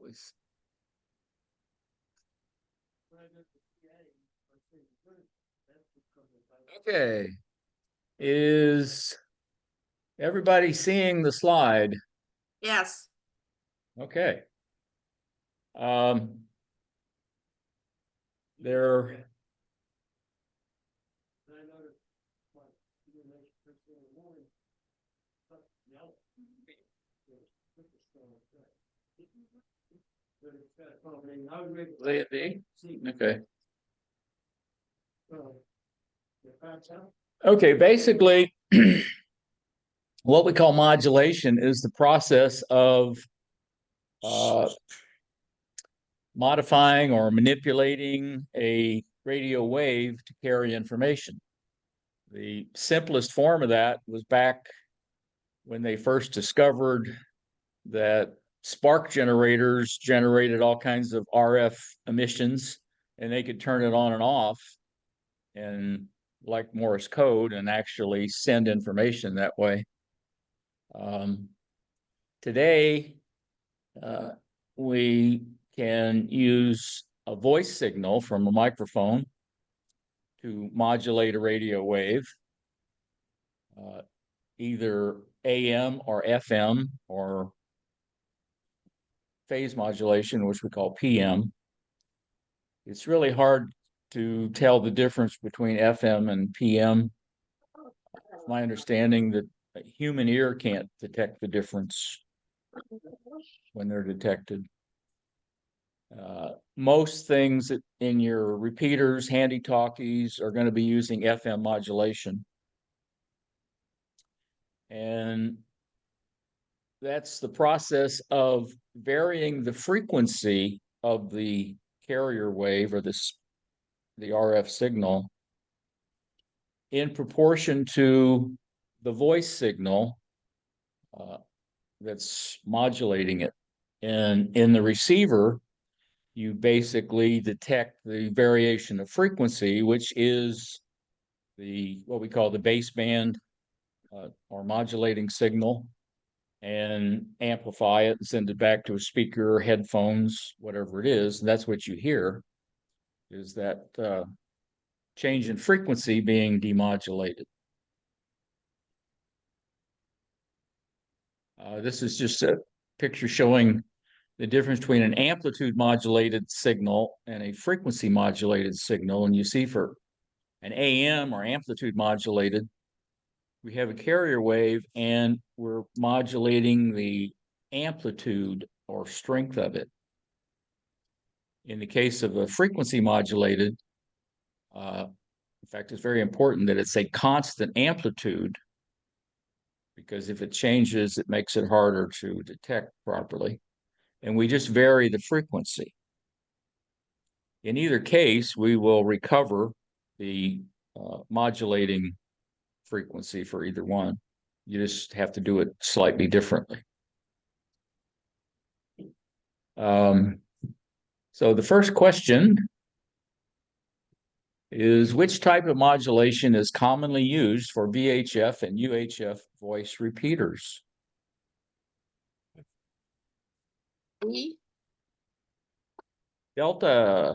always. Okay. Is everybody seeing the slide? Yes. Okay. There. Okay. Okay, basically, what we call modulation is the process of modifying or manipulating a radio wave to carry information. The simplest form of that was back when they first discovered that spark generators generated all kinds of RF emissions, and they could turn it on and off and like Morse code and actually send information that way. Today, we can use a voice signal from a microphone to modulate a radio wave, either AM or FM or phase modulation, which we call PM. It's really hard to tell the difference between FM and PM. It's my understanding that a human ear can't detect the difference when they're detected. Most things in your repeaters, handy talkies, are going to be using FM modulation. And that's the process of varying the frequency of the carrier wave or the RF signal in proportion to the voice signal that's modulating it. And in the receiver, you basically detect the variation of frequency, which is what we call the baseband or modulating signal, and amplify it and send it back to a speaker, headphones, whatever it is. And that's what you hear, is that change in frequency being demodulated. This is just a picture showing the difference between an amplitude modulated signal and a frequency modulated signal. And you see for an AM or amplitude modulated, we have a carrier wave and we're modulating the amplitude or strength of it. In the case of a frequency modulated, in fact, it's very important that it's a constant amplitude, because if it changes, it makes it harder to detect properly. And we just vary the frequency. In either case, we will recover the modulating frequency for either one. You just have to do it slightly differently. So the first question is, which type of modulation is commonly used for VHF and UHF voice repeaters? Delta.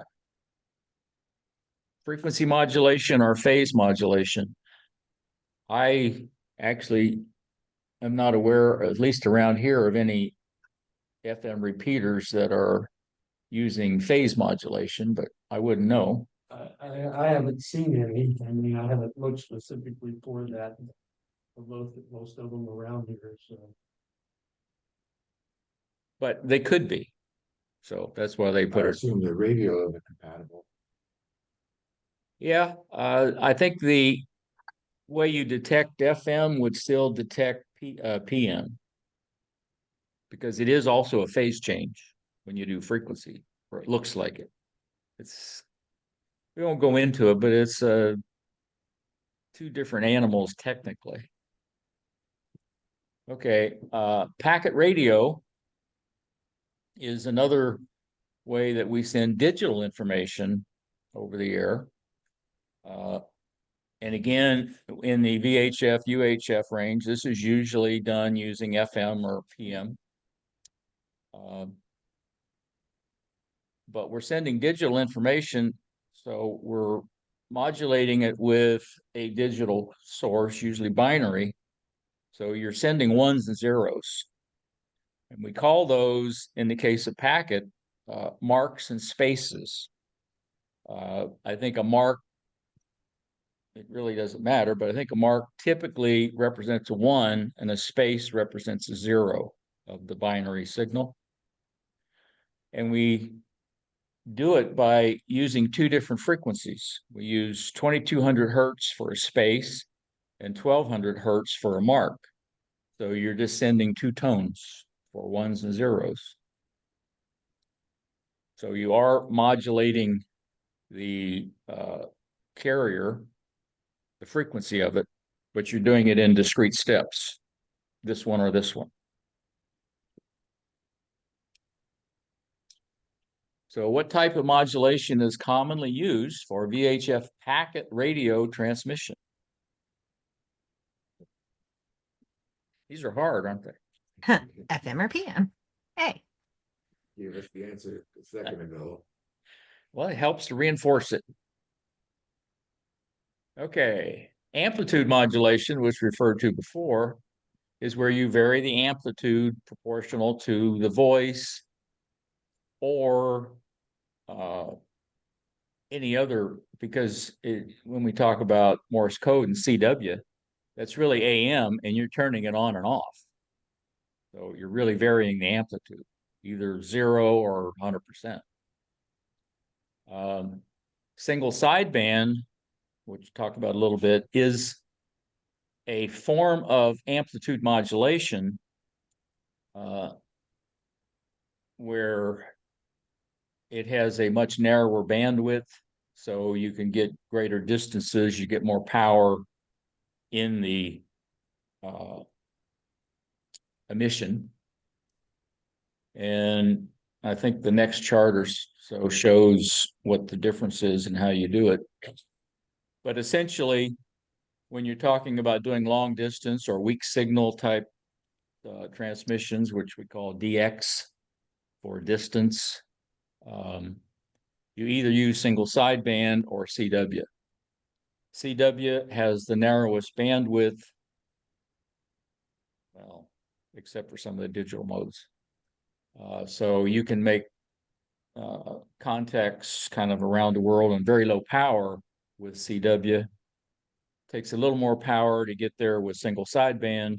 Frequency modulation or phase modulation? I actually am not aware, at least around here, of any FM repeaters that are using phase modulation, but I wouldn't know. I haven't seen any. I mean, I haven't looked specifically for that. Most of them around here, so. But they could be. So that's why they put I it. assume the radio is compatible. Yeah, I think the way you detect FM would still detect PM, because it is also a phase change when you do frequency, or it looks like it. We won't go into it, but it's two different animals technically. Okay, packet radio is another way that we send digital information over the air. And again, in the VHF, UHF range, this is usually done using FM or PM. but we're sending digital information, so we're modulating it with a digital source, usually binary. So you're sending ones and zeros. And we call those, in the case of packet, marks and spaces. I think a mark, it really doesn't matter, but I think a mark typically represents a 1 and a space represents a 0 of the binary signal. And we do it by using two different frequencies. We use 2200 hertz for a space and 1200 hertz for a mark. So you're just sending two tones for ones and zeros. So you are modulating the carrier, the frequency of it, but you're doing it in discrete steps, this one or this one. So what type of modulation is commonly used for VHF packet radio transmission? These are hard, aren't they? FM or PM? Hey, Give us the answer a second ago. Well, it helps to reinforce it. Okay, amplitude modulation, which referred to before, is where you vary the amplitude proportional to the voice or any other, because when we talk about Morse code and CW, that's really AM and you're turning it on and off. So you're really varying the amplitude, either 0 or 100%. Single sideband, which we talked about a little bit, is a form of amplitude modulation where it has a much narrower bandwidth, so you can get greater distances, you get more power in the emission. And I think the next chart or so shows what the difference is and how you do it. But essentially, when you're talking about doing long distance or weak signal type transmissions, which we call DX for distance, you either use single sideband or CW. CW has the narrowest bandwidth, well, except for some of the digital modes. So you can make contacts kind of around the world on very low power with CW. Takes a little more power to get there with single sideband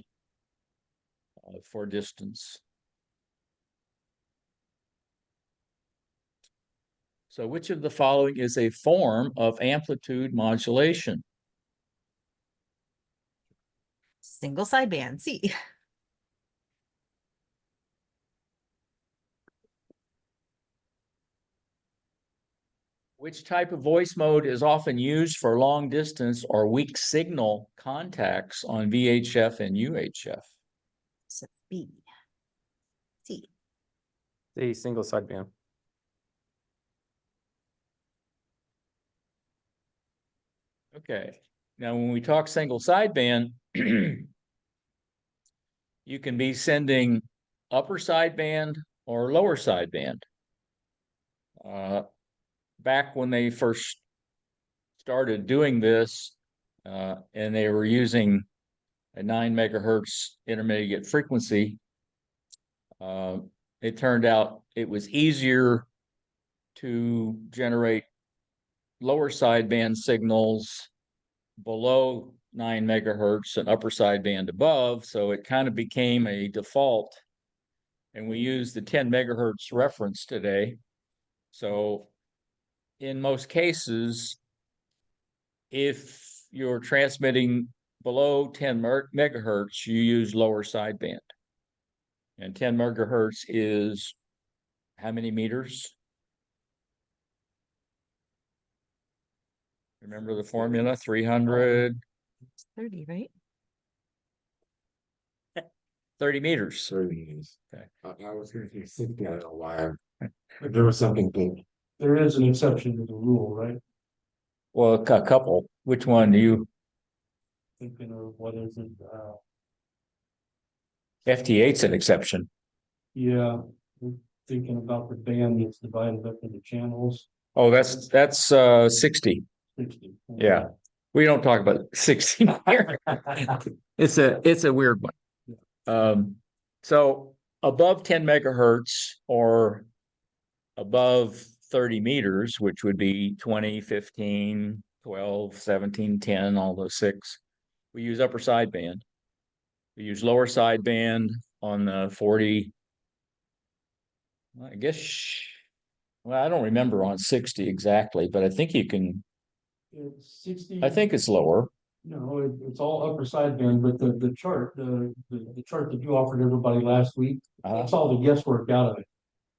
for distance. So which of the following is a form of amplitude modulation? single sideband, C. Which type of voice mode is often used for long distance or weak signal contacts on VHF and UHF? So B. C. The single sideband. Okay, now when we talk single sideband, you can be sending upper sideband or lower sideband. Back when they first started doing this, and they were using a 9 megahertz intermediate frequency, it turned out it was easier to generate lower sideband signals below 9 megahertz and upper sideband above, so it kind of became a default, and we use the 10 megahertz reference today. So in most cases, if you're transmitting below 10 megahertz, you use lower sideband. And 10 megahertz is how many meters? Remember the formula, 300. 30, right? 30 meters. 30 years. Okay. I was gonna say 60, I don't know why. But there was something big. There is an exception to the rule, right? Well, a couple. Which one do you? Thinking of what is it, FT8's an exception. yeah, thinking about the band that's divided up into channels. Oh, that's 60. 60. Yeah. We don't talk about 60 here. It's a weird one. So above 10 megahertz or above 30 meters, which would be 20, 15, 12, 17, 10, all those six, we use upper sideband. We use lower sideband on the 40. I guess, well, I don't remember on 60 exactly, but I think you can, It's 60. I think it's lower. No, it's all upper sideband, but the chart, the chart that you offered everybody last week, that's all the guesswork out of it.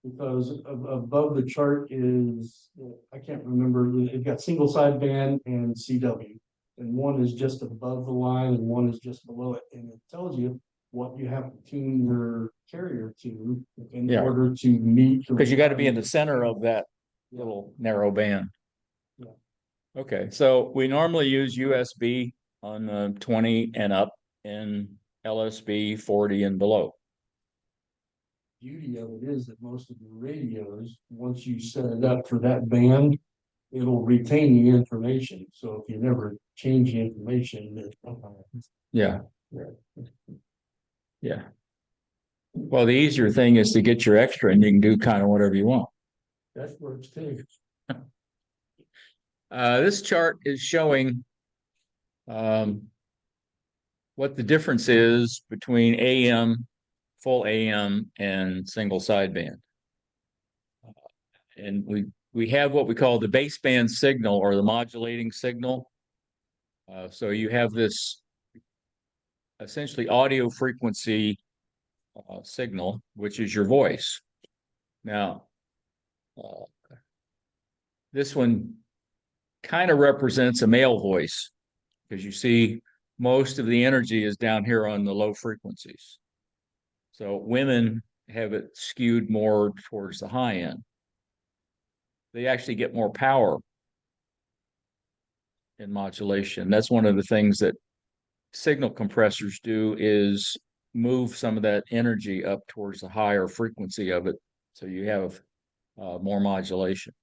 Because above the chart is, I can't remember, it got single sideband and CW. And one is just above the line and one is just below it. And it tells you what you have to tune your carrier to in Yeah. order to meet. Because you got to be in the center of that little narrow band. Yeah. Okay, so we normally use USB on the 20 and up and LSB 40 and below. Beauty of it is that most of the radios, once you set it up for that band, it'll retain the information. So if you never change the information, Yeah. Yeah. Well, the easier thing is to get your extra and you can do kind of whatever you want. that works too. This chart is showing what the difference is between AM, full AM, and single sideband. And we have what we call the baseband signal or the modulating signal. So you have this essentially audio frequency signal, which is your voice. Now, this one kind of represents a male voice because you see most of the energy is down here on the low frequencies. So women have it skewed more towards the high end. They actually get more power in modulation. That's one of the things that signal compressors do is move some of that energy up towards the higher frequency of it. So you have more modulation.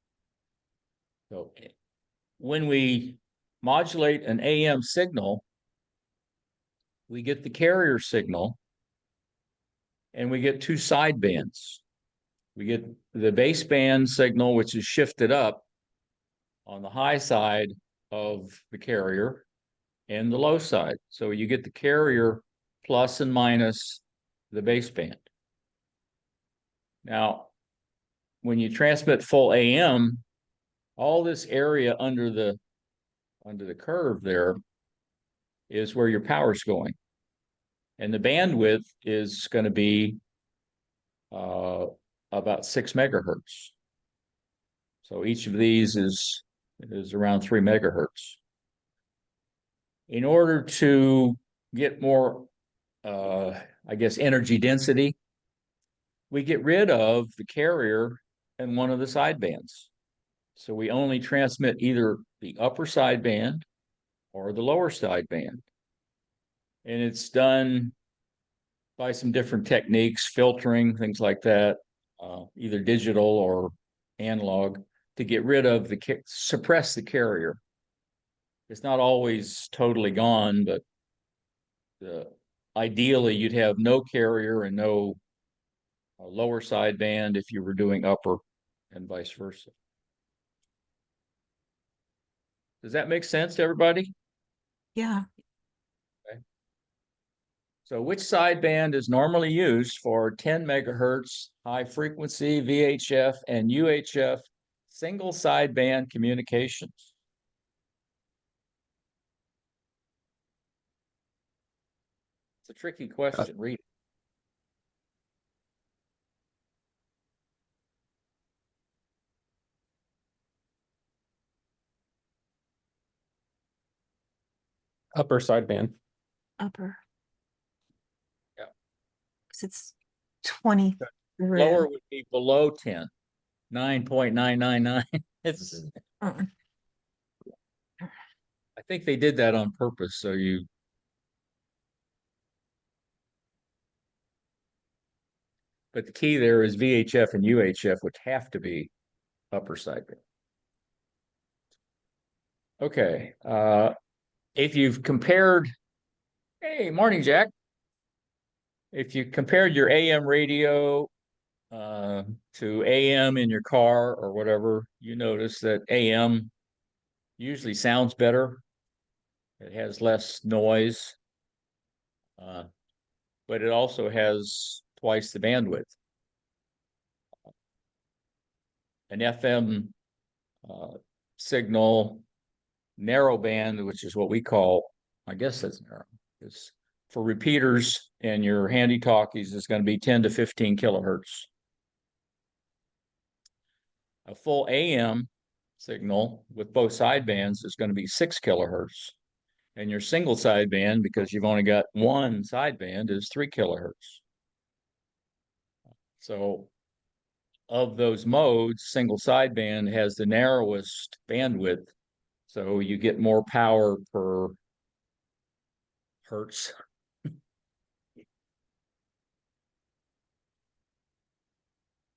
So when we modulate an AM signal, we get the carrier signal and we get two sidebands. We get the baseband signal, which is shifted up on the high side of the carrier and the low side. So you get the carrier plus and minus the baseband. Now, when you transmit full AM, all this area under the curve there is where your power's going. And the bandwidth is going to be about 6 megahertz. So each of these is around 3 megahertz. In order to get more, I guess, energy density, we get rid of the carrier and one of the sidebands. So we only transmit either the upper sideband or the lower sideband. And it's done by some different techniques, filtering, things like that, either digital or analog, to get rid of suppress the carrier. It's not always totally gone, but ideally you'd have no carrier and no lower sideband if you were doing upper and vice versa. Does that make sense to everybody? Yeah. So which sideband is normally used for 10 megahertz high frequency VHF and UHF single sideband communications? It's a tricky question. Read it. Upper sideband. Upper. Yeah. Because it's 20. Lower would be below 10, 9.999. It's, Uh-uh. I think they did that on purpose. So But the key there is VHF and UHF would have to be upper sideband. Okay, if you've compared, hey, morning, Jack. If you compared your AM radio to AM in your car or whatever, you notice that AM usually sounds better. It has less noise, but it also has twice the bandwidth. An FM signal, narrow band, which is what we call, I guess that's narrow, is for repeaters and your handy talkies is going to be 10 to 15 kilohertz. A full AM signal with both sidebands is going to be 6 kilohertz. And your single sideband, because you've only got one sideband, is 3 kilohertz. So of those modes, single sideband has the narrowest bandwidth. So you get more power per hertz.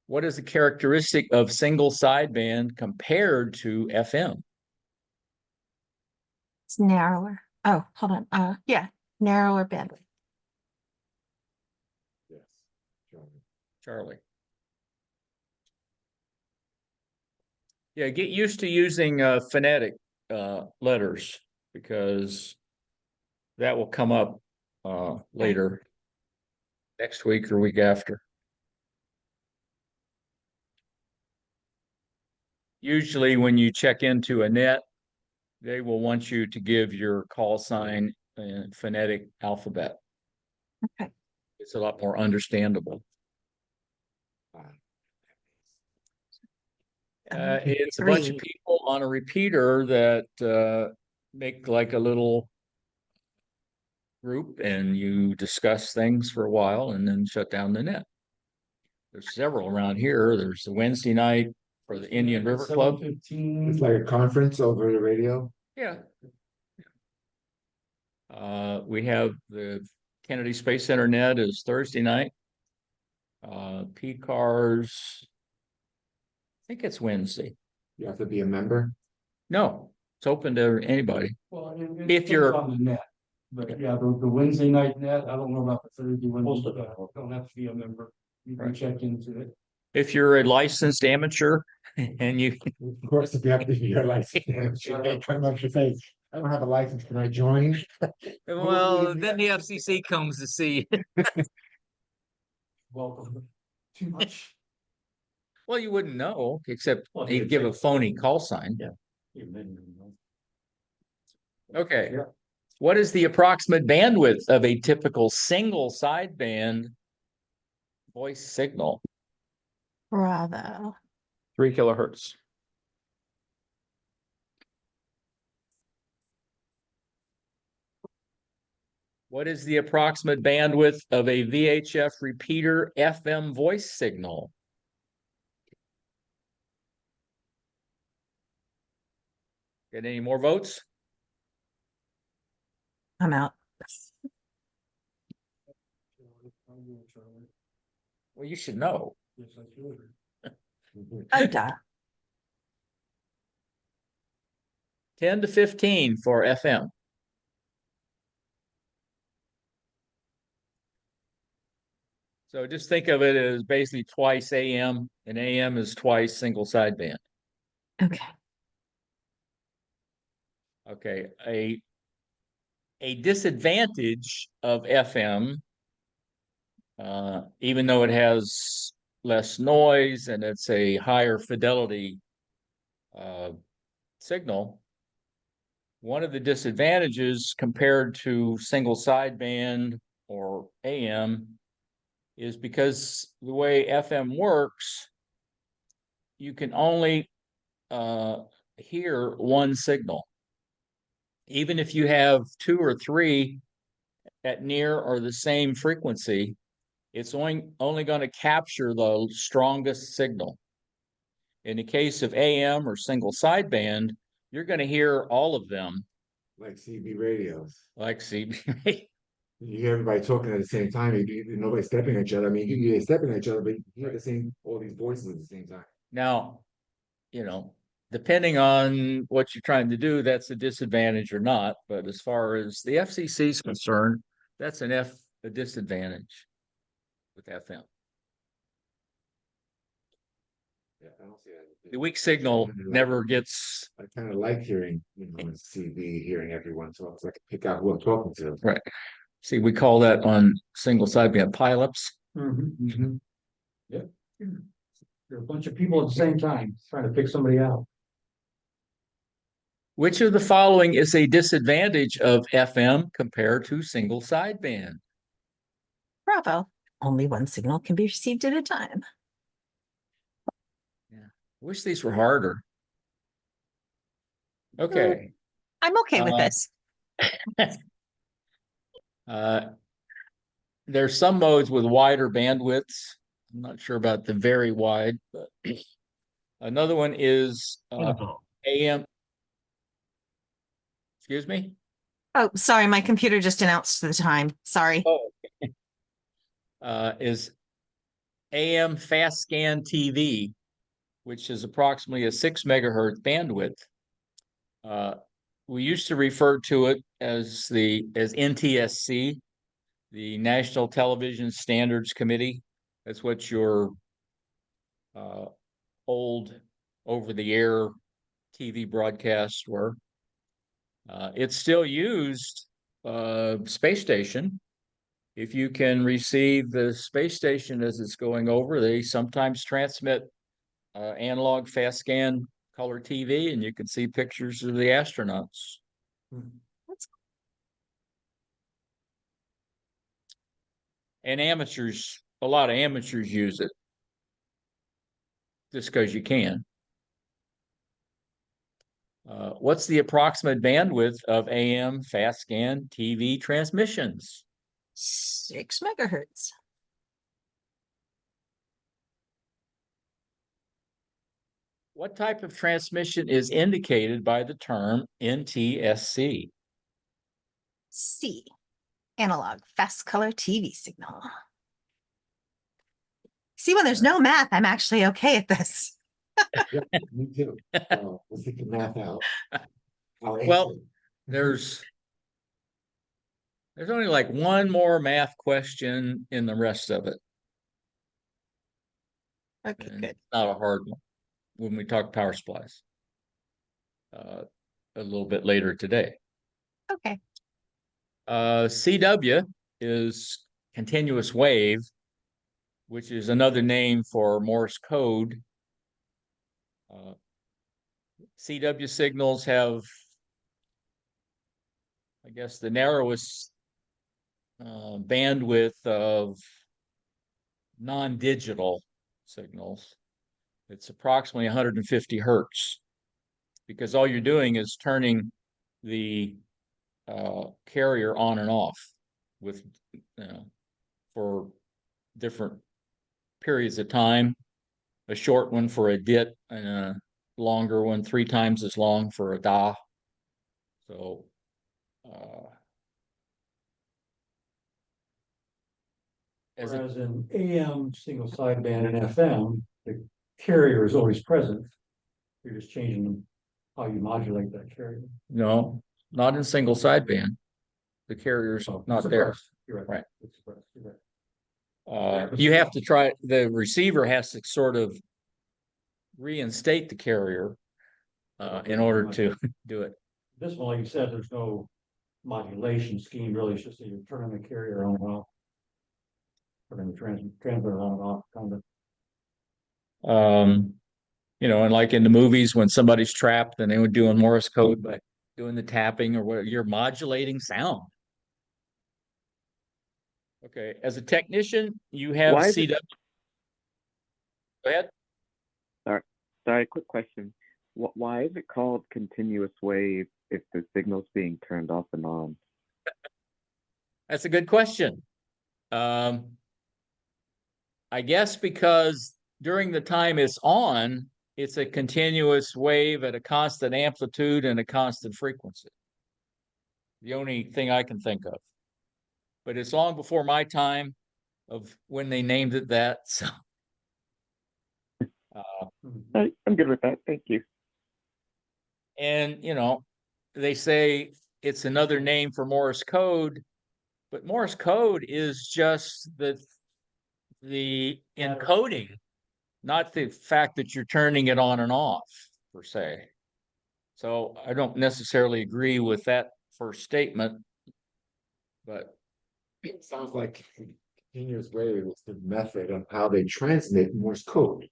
What is the characteristic of single sideband compared to FM? It's narrower. Oh, hold on. Yeah, narrower bandwidth. Yes. Charlie. Yeah, get used to using phonetic letters because that will come up later next week or week after. Usually when you check into a net, they will want you to give your call sign in phonetic alphabet. Okay. It's a lot more understandable. It's a bunch of people on a repeater that make like a little group and you discuss things for a while and then shut down the net. There's several around here. There's the Wednesday night for the Indian River Club. 7:15. It's like a conference over the radio. Yeah. We have the Kennedy Space Center net is Thursday night. PCARS, I think it's Wednesday. You have to be a member. No, it's open to anybody. Well, it If depends you're- on the net, but yeah, the Wednesday night net, I don't know about the Thursday one, don't have to be a member. You can Right. check into it. If you're a licensed amateur and you, Of course, if you have to be a license, you can't come up to say, I don't have a license, can I join? well, then the FCC comes to see. Welcome. Too much. Well, you wouldn't know, except Well, they'd give a phony call sign. Yeah. Okay. What is the approximate bandwidth of a typical single sideband voice signal? Bravo. 3 kilohertz. What is the approximate bandwidth of a VHF repeater FM voice signal? Get any more votes? I'm out. Well, you should know. Yes, I should. Oh, duh. 10 to 15 for FM. So just think of it as basically twice AM, and AM is twice single sideband. Okay. Okay, a disadvantage of FM, even though it has less noise and it's a higher fidelity signal, one of the disadvantages compared to single sideband or AM is because the way FM works, you can only hear one signal. Even if you have 2 or 3 at near or the same frequency, it's only going to capture the strongest signal. In the case of AM or single sideband, you're going to hear all of them. Like CB radios. Like CB. You hear everybody talking at the same time, nobody's stepping at each other. I mean, you're stepping at each other, but you hear all these voices at the same time. Now, depending on what you're trying to do, that's a disadvantage or not. But as far as the FCC is concerned, that's a disadvantage with FM. Yeah, I don't see that. The weak signal never gets. I kind of like hearing, on TV, hearing everyone talk, so I can pick out who I'm talking to. Right. See, we call that on single sideband pileups. Mhm. Yep. There are a bunch of people at the same time trying to pick somebody out. Which of the following is a disadvantage of FM compared to single sideband? Bravo. Only one signal can be received at a time. Wish these were harder. Okay. I'm okay with this. There's some modes with wider bandwidths. I'm not sure about the very wide, but another one is AM. Excuse me? Oh, sorry, my computer just announced the time. Sorry. Is AM fast scan TV, which is approximately a 6 megahertz bandwidth. We used to refer to it as NTSC, the National Television Standards Committee. That's what your old over-the-air TV broadcasts were. It's still used space station. If you can receive the space station as it's going over, they sometimes transmit analog fast scan color TV, and you can see pictures of the astronauts. And amateurs, a lot of amateurs use it just because you can. What's the approximate bandwidth of AM fast scan TV transmissions? 6 megahertz. What type of transmission is indicated by the term NTSC? C. Analog fast color TV signal. See, when there's no math, I'm actually okay at this. Yep, me too. Let's take the math out. Well, there's only like one more math question in the rest of it. Okay, And good. it's not a hard one when we talk power supplies a little bit later today. Okay. CW is continuous wave, which is another name for Morse code. CW signals have, I guess, the narrowest bandwidth of non-digital signals. It's approximately 150 hertz, because all you're doing is turning the carrier on and off with for different periods of time. A short one for a DIT and a longer one 3 times as long for a DA. So Whereas in AM single sideband and FM, the carrier is always present. You're just changing how you modulate that carrier. no, not in single sideband. The carrier's not there. You're right. Right. It's suppressed. You're right. You have to try, the receiver has to sort of reinstate the carrier in order to do it. This one, like you said, there's no modulation scheme really. It's just that you're turning the carrier on and off. Turning the transmitter on and off, kind of. And like in the movies, when somebody's trapped, then they would do in Morse code by doing the tapping or what, you're modulating sound. Okay, as a technician, you have CW. Go ahead. Sorry, quick question. Why is it called continuous wave if the signal's being turned off and on? That's a good question. I guess because during the time it's on, it's a continuous wave at a constant amplitude and a constant frequency. The only thing I can think of. but it's long before my time of when they named it that, so. I'm good with that. Thank you. And, they say it's another name for Morse code, but Morse code is just the encoding, not the fact that you're turning it on and off per se. So I don't necessarily agree with that first statement, but It sounds like continuous wave is the method of how they transmit Morse code.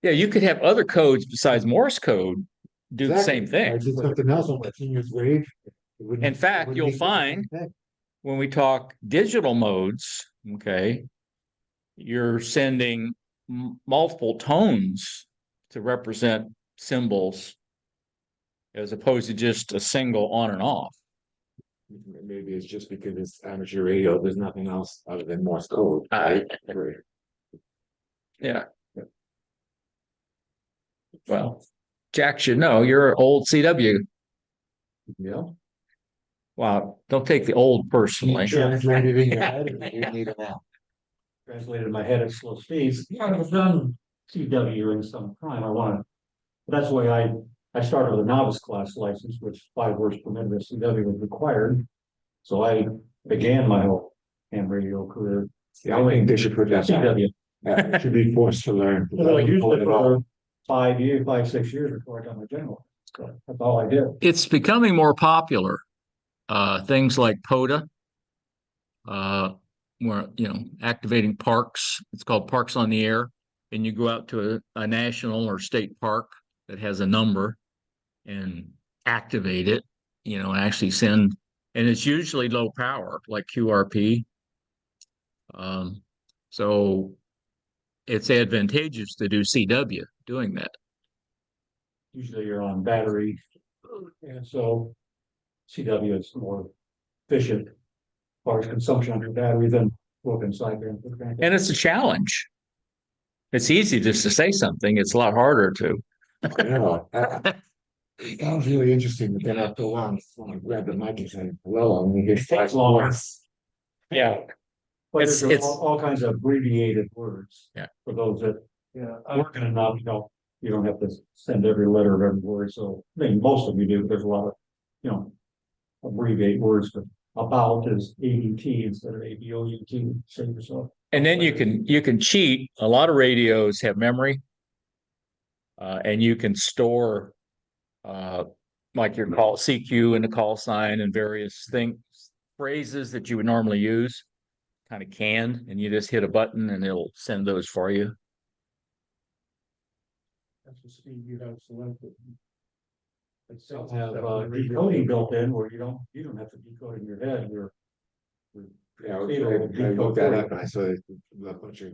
yeah, you could have other codes besides Morse code do the same Exactly. thing. I did something else on continuous wave. It wouldn't- In fact, it wouldn't you'll be the same find thing. when we talk digital modes, okay, you're sending multiple tones to represent symbols as opposed to just a single on and off. Maybe it's just because it's amateur radio, there's nothing else other than Morse code, right? Right. Yeah. Well, Jack should know you're an old CW. Yeah. Wow, don't take the old personally. Translated in your head, and you need it now. Translated in my head at slow speeds. Yeah, I've done CW in some time. That's why I started with a novice class license, which 5 words per minute of CW was required. So I began my whole ham radio career. Yeah, I think they should put that back. CW. It should be forced to learn. I used it for 5, 6 years before I got my general. So that's all I did. It's becoming more popular. Things like POTA, where activating parks. It's called Parks on the Air, and you go out to a national or state park that has a number and activate it. And actually send, and it's usually low power, like QRP. So it's advantageous to do CW doing that. Usually you're on battery. And so CW is more efficient as far as consumption on your battery than working sideband. And it's a challenge. It's easy just to say something. It's a lot harder to. I know. It sounds really interesting, but then after a while, someone grab the mic and say, hello, I'm gonna get It takes longer. Yeah. But It's- there's it's- all kinds of abbreviated words. Yeah. For those that, I'm working enough, you don't have to send every letter of every word, so, I mean, most of you do, but there's a lot of, abbreviate words, but about is ADT instead of ABOUT, save yourself. And then you can cheat. A lot of radios have memory. And you can store like your call CQ and the call sign and various phrases that you would normally use, kind of canned, and you just hit a button and it'll send those for you. That's the speed you have selected. It'll have decoding built in where you don't have to decode in your head, Yeah, It'll I looked that decode up and I saw a bunch of,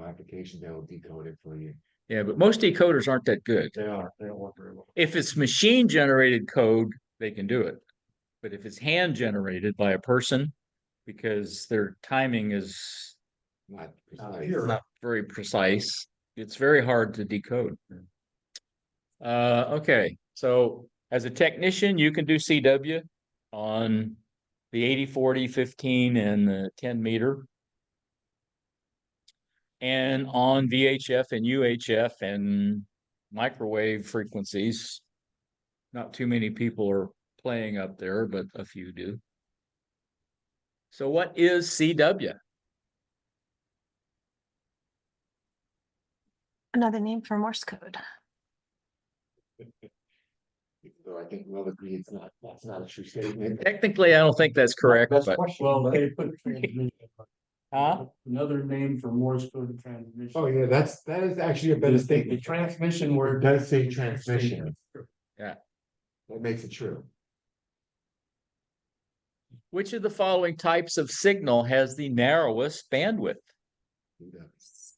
applications that will decode it for you. Yeah, but most decoders aren't that good. they don't work very well. If it's machine generated code, they can do it. But if it's hand generated by a person, because their timing is Not not very precise, it's very hard to decode. Okay, so as a technician, you can do CW on the 80, 40, 15, and the 10 meter. And on VHF and UHF and microwave frequencies. Not too many people are playing up there, but a few do. So what is CW? Another name for Morse code. So I think we'll agree that's not a true statement. Technically, I don't think that's correct, That's but question. Well, they put transmission. Huh? Another name for Morse code transmission. Oh, yeah, that is actually a better The statement. transmission It word. does say transmission. Yeah. That makes it true. which of the following types of signal has the narrowest bandwidth?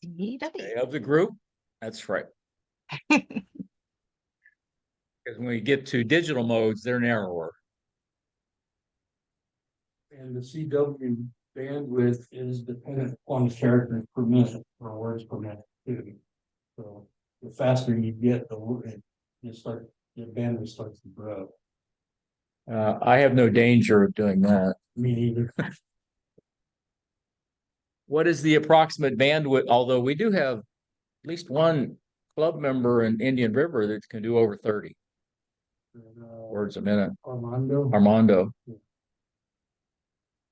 CW. Okay, of the group, that's right. Because when we get to digital modes, they're narrower. And the CW bandwidth is dependent on characters per minute or words per minute too. So the faster you get, your bandwidth starts to grow. I have no danger of doing that. Me neither. What is the approximate bandwidth? Although we do have at least one club member in Indian River that can do over 30 words a minute. Armando. Armando.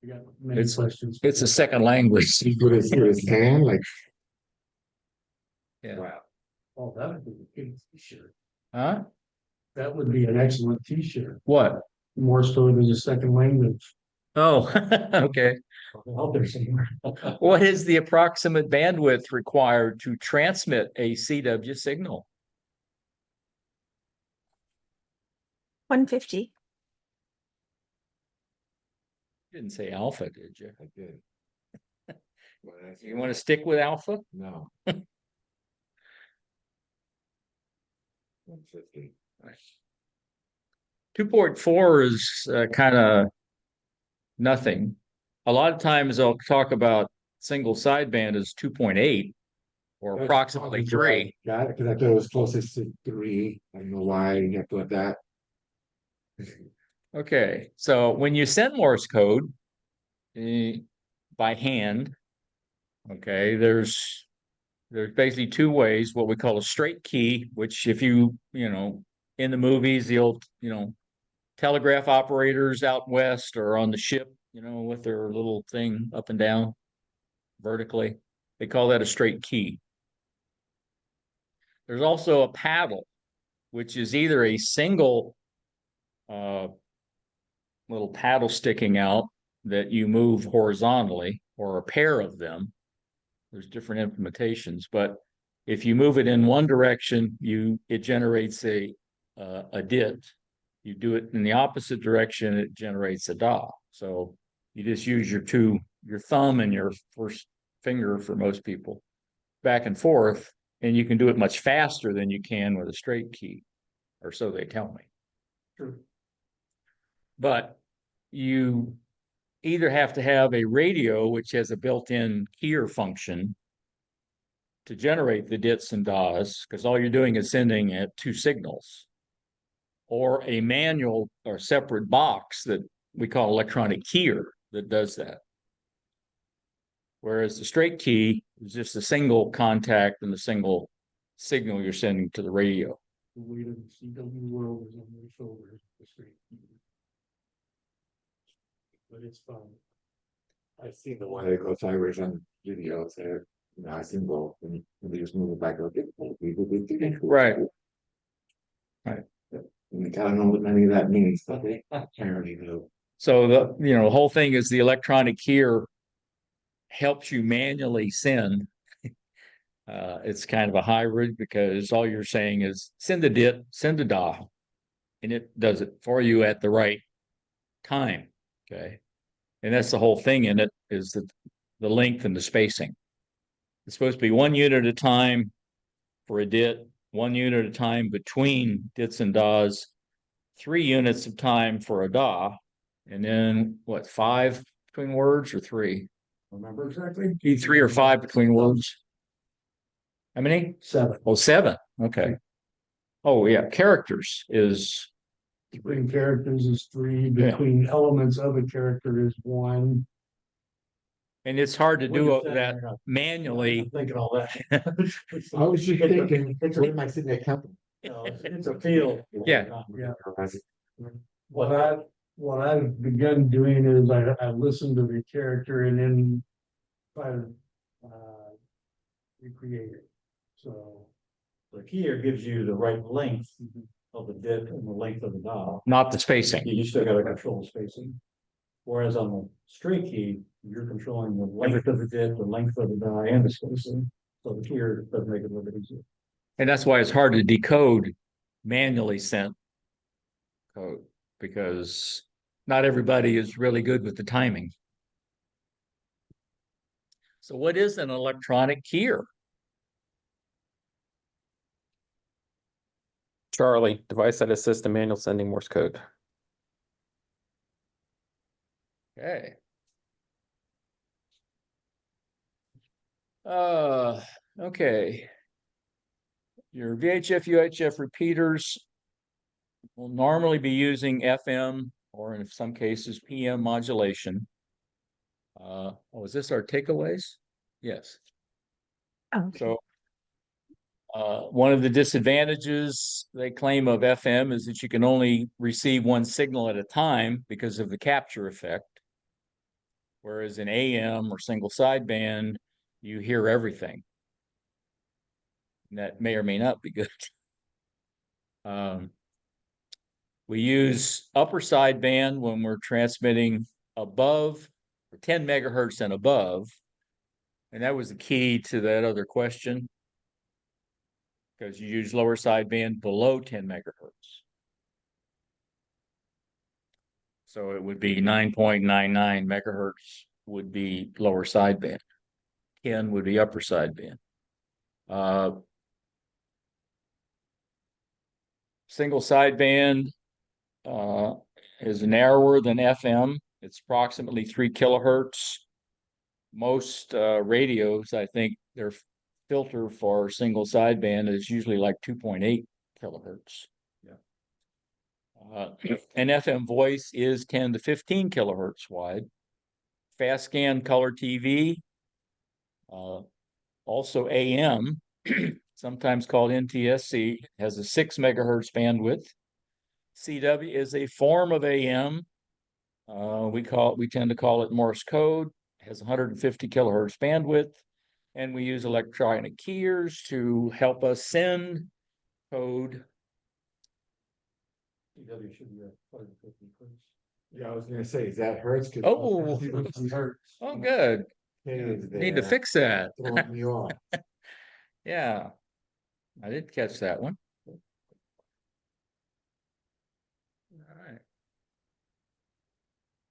You got many It's- questions. It's a second language. With his hand, like, Yeah. wow. Oh, that would be a good t-shirt. Huh? That would be an excellent t-shirt. What? Morse code is a second language. Oh, okay. Out there somewhere. What is the approximate bandwidth required to transmit a CW signal? 150. Didn't say alpha, did you? I did. Well, that's- You want to stick with alpha? No. 150. 2.4 is kind of nothing. A lot of times I'll talk about single sideband as 2.8 or That's approximately probably 3. Got it, because I thought it was closest to 3. I don't know why you have to have that. Okay, so when you send Morse code by hand, okay, there's basically two ways. What we call a straight key, which if you in the movies, the old telegraph operators out west or on the ship, with their little thing up and down vertically, they call that a straight key. There's also a paddle, which is either a single little paddle sticking out that you move horizontally, or a pair of them. There's different implementations, but if you move it in one direction, it generates a dit. You do it in the opposite direction, it generates a da. So you just use your thumb and your first finger for most people, back and forth, and you can do it much faster than you can with a straight key, or so they tell me. True. But you either have to have a radio, which has a built-in keyer function to generate the dits and das, because all you're doing is sending at 2 signals, or a manual or separate box that we call electronic keyer that does that. Whereas the straight key is just a single contact and a single signal you're sending to the radio. The weight of the CW world is on your shoulders. The straight key. But it's fun. I've seen the one that goes sideways on videos there. I've seen both, and they just move it back. Right. And I don't know what any of that means, but they apparently do. So the whole thing is the electronic keyer helps you manually send. It's kind of a hybrid because all you're saying is send a dit, send a da, and it does it for you at the right time. Okay. And that's the whole thing in it, is the length and the spacing. It's supposed to be 1 unit at a time for a dit, 1 unit at a time between dits and das, 3 units of time for a da, and then what, 5 between words, or 3? Remember exactly? 3 or 5 between words. How many? 7. Oh, 7. Okay. Oh, yeah. Characters is, Between characters is 3. Between elements of a character is 1. and it's hard to do What is that that? manually. Thinking all that. I was just thinking, where am I sitting at company? It's a field. Yeah. What I've begun doing is I listen to the character and then try to recreate it. So The keyer gives you the right length of the dit and the length of the dial. Not the spacing. You still gotta control the spacing. Whereas on the straight key, you're controlling the length of the dit, the length of the die, and the spacing. So the keyer does make it a little bit easier. And that's why it's hard to decode manually sent code, because not everybody is really good with the timing. So what is an electronic keyer? Charlie, device that assists in manual sending Morse code. Okay. Okay. Your VHF, UHF repeaters will normally be using FM, or in some cases PM modulation. Oh, is this our takeaways? Yes. Okay. So one of the disadvantages they claim of FM is that you can only receive one signal at a time because of the capture effect. Whereas in AM or single sideband, you hear everything. And that may or may not be good. We use upper sideband when we're transmitting above 10 megahertz and above. And that was the key to that other question. Because you use lower sideband below 10 megahertz. So it would be 9.99 megahertz would be lower sideband. 10 would be upper sideband. Single sideband is narrower than FM. It's approximately 3 kilohertz. Most radios, I think their filter for single sideband is usually like 2.8 kilohertz. An FM voice is 10 to 15 kilohertz wide. Fast scan color TV, also AM, sometimes called NTSC, has a 6 megahertz bandwidth. CW is a form of AM. We tend to call it Morse code. It has 150 kilohertz bandwidth, and we use electronic keyers to help us send code. CW should be 150 hertz. Yeah, I was gonna say, is that Hertz? 'Cause Oh. It hurts. Oh, good. is Need to there fix that. throwing me off. Yeah, I didn't catch that one.